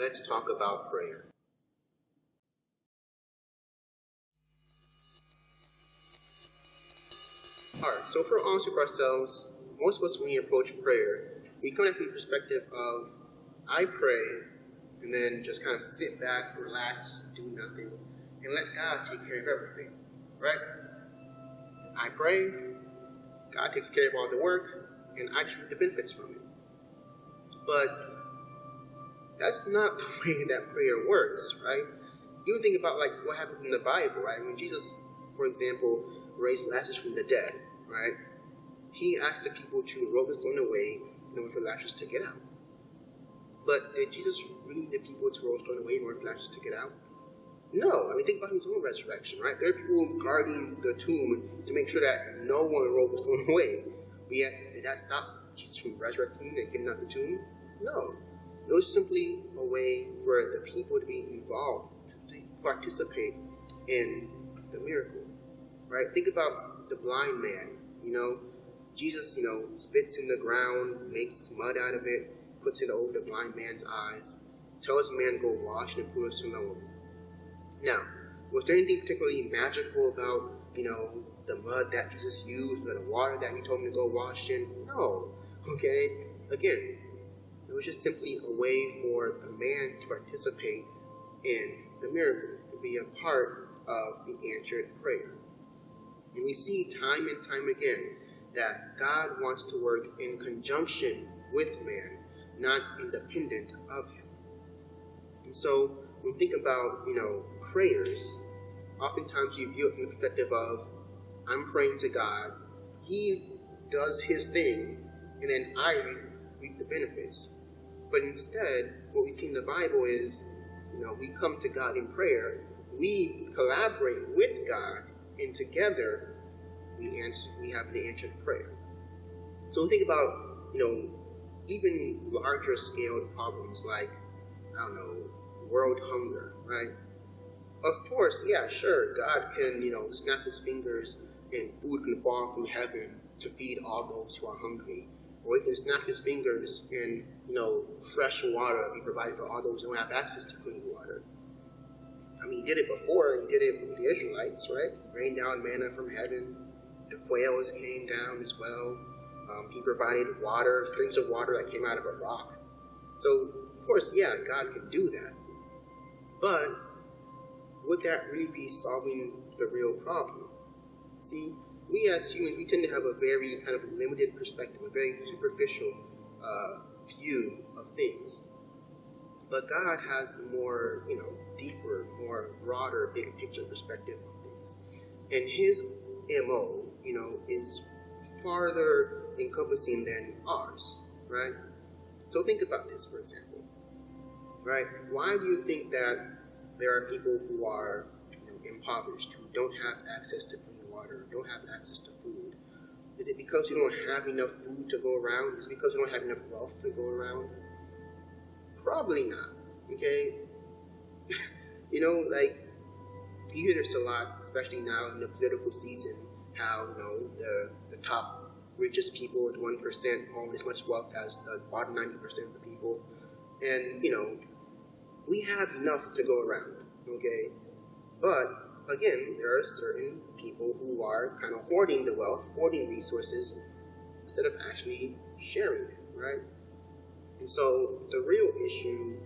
let's talk about prayer. Alright, so if we're honest with ourselves, most of us when we approach prayer, we come at it from the perspective of, I pray, and then just kind of sit back, relax, do nothing, and let God take care of everything, right? I pray, God takes care of all the work, and I just reap the benefits from it. But that's not the way that prayer works, right? You think about like what happens in the Bible, right? I mean, Jesus, for example, raised Lazarus from the dead, right? He asked the people to roll the stone away in order for Lazarus to get out. But did Jesus really need the people to roll the stone away in order for Lazarus to get out? No. I mean, think about his own resurrection, right? There are people guarding the tomb to make sure that no one rolled the stone away. But yet, did that stop Jesus from resurrecting and getting out the tomb? No. It was simply a way for the people to be involved, to participate in the miracle, right? Think about the blind man, Jesus, spits in the ground, makes mud out of it, puts it over the blind man's eyes, tells the man to go wash in the pool of Siloam. Now, was there anything particularly magical about, the mud that Jesus used or the water that he told him to go wash in? No. Okay? Again, it was just simply a way for the man to participate in the miracle, to be a part of the answered prayer. And we see time and time again that God wants to work in conjunction with man, not independent of him. And so when we think about, prayers, oftentimes you view it from the perspective of, I'm praying to God, he does his thing, and then I reap the benefits. But instead, what we see in the Bible is, we come to God in prayer, we collaborate with God, and together we have an answered prayer. So we think about, even larger scaled problems like, world hunger, right? Of course, yeah, sure, God can, snap his fingers and food can fall from heaven to feed all those who are hungry. Or he can snap his fingers and, fresh water be provided for all those who don't have access to clean water. I mean, he did it before. He did it with the Israelites, right? He rained down manna from heaven. The quails came down as well. He provided water, streams of water that came out of a rock. So, of course, yeah, God can do that. But would that really be solving the real problem? See, we as humans, we tend to have a very kind of limited perspective, a very superficial view of things. But God has a more, deeper, more broader, big picture perspective of things. And his MO, is farther encompassing than ours, right? So think about this, for example, right? Why do you think that there are people who are impoverished, who don't have access to clean water, don't have access to food? Is it because you don't have enough food to go around? Is it because you don't have enough wealth to go around? Probably not, okay? You hear this a lot, especially now in the political season, how, the top richest people, the 1%, own as much wealth as the bottom 90% of the people. And, we have enough to go around, okay? But, again, there are certain people who are kind of hoarding the wealth, hoarding resources, instead of actually sharing it, right? And so the real issue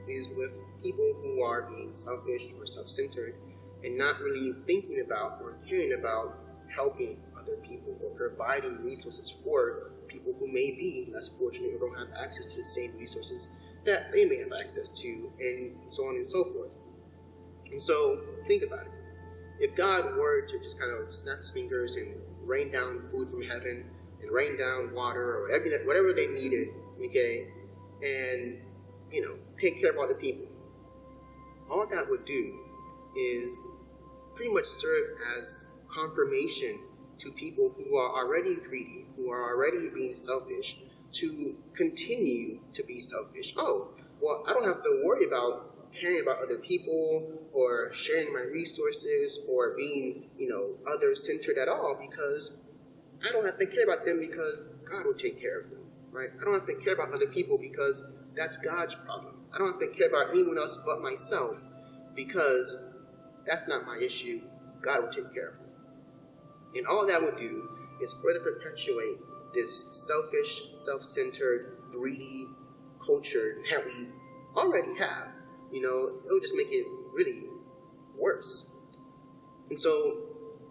is with people who are being selfish or self-centered and not really thinking about or caring about helping other people or providing resources for people who may be less fortunate or don't have access to the same resources that they may have access to, and so on and so forth. And so, think about it. If God were to just kind of snap his fingers and rain down food from heaven and rain down water or whatever they needed, okay, and, take care of all the people, all that would do is pretty much serve as confirmation to people who are already greedy, who are already being selfish, to continue to be selfish. Oh, well, I don't have to worry about caring about other people or sharing my resources or being, other-centered at all, because I don't have to care about them because God will take care of them, right? I don't have to care about other people because that's God's problem. I don't have to care about anyone else but myself, because that's not my issue. God will take care of it. And all that will do is further perpetuate this selfish, self-centered, greedy culture that we already have. It will just make it really worse. And so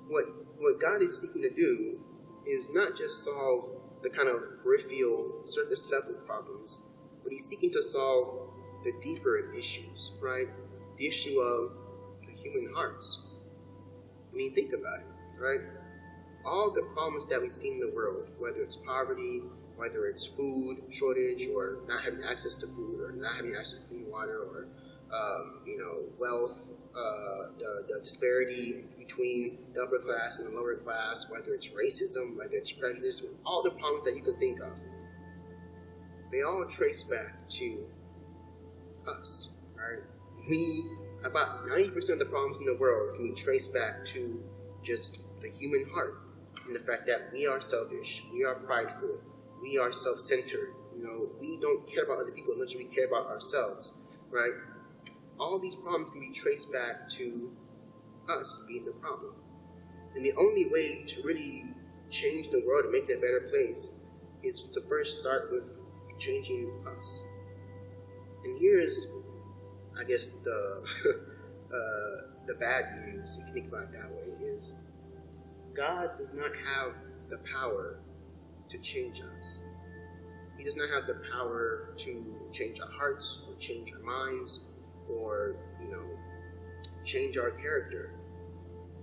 what God is seeking to do is not just solve the kind of peripheral, surface level problems, but he's seeking to solve the deeper issues, right? The issue of the human hearts. Think about it, right? All the problems that we see in the world, whether it's poverty, whether it's food shortage, or not having access to food, or not having access to clean water, or wealth, the disparity between the upper class and the lower class, whether it's racism, whether it's prejudice, all the problems that you could think of, they all trace back to us, right? About 90% of the problems in the world can be traced back to just the human heart, and the fact that we are selfish, we are prideful, we are self-centered. We don't care about other people unless we care about ourselves, right? All these problems can be traced back to us being the problem. And the only way to really change the world and make it a better place is to first start with changing us. And here's, I guess, the bad news, if you think about it that way, is God does not have the power to change us. He does not have the power to change our hearts, or change our minds, or change our character,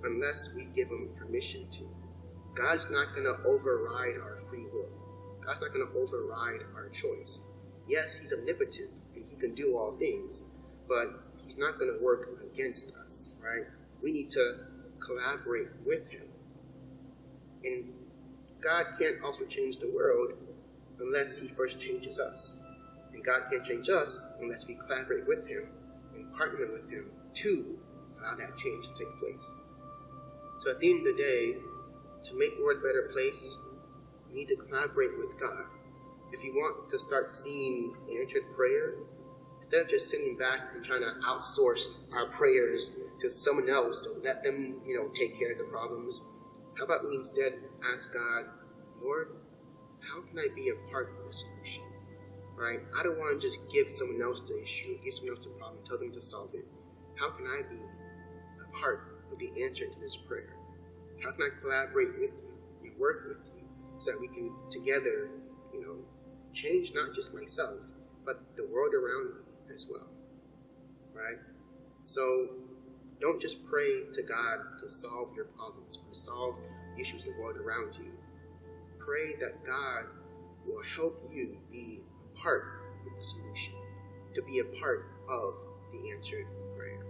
unless we give him permission to. God's not going to override our free will. God's not going to override our choice. Yes, he's omnipotent and he can do all things, but he's not going to work against us, right? We need to collaborate with him. And God can't also change the world unless he first changes us. And God can't change us unless we collaborate with him and partner with him to allow that change to take place. So at the end of the day, to make the world a better place, we need to collaborate with God. If you want to start seeing answered prayer, instead of just sitting back and trying to outsource our prayers to someone else to let them, take care of the problems, how about we instead ask God, Lord, how can I be a part of the solution? Right? I don't want to just give someone else the issue, give someone else the problem, tell them to solve it. How can I be a part of the answer to this prayer? How can I collaborate with you and work with you so that we can together, change not just myself, but the world around me as well, right? So don't just pray to God to solve your problems or solve the issues of the world around you. Pray that God will help you be a part of the solution, to be a part of the answered prayer.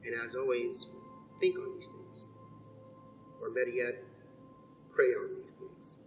And as always, think on these things, or better yet, pray on these things.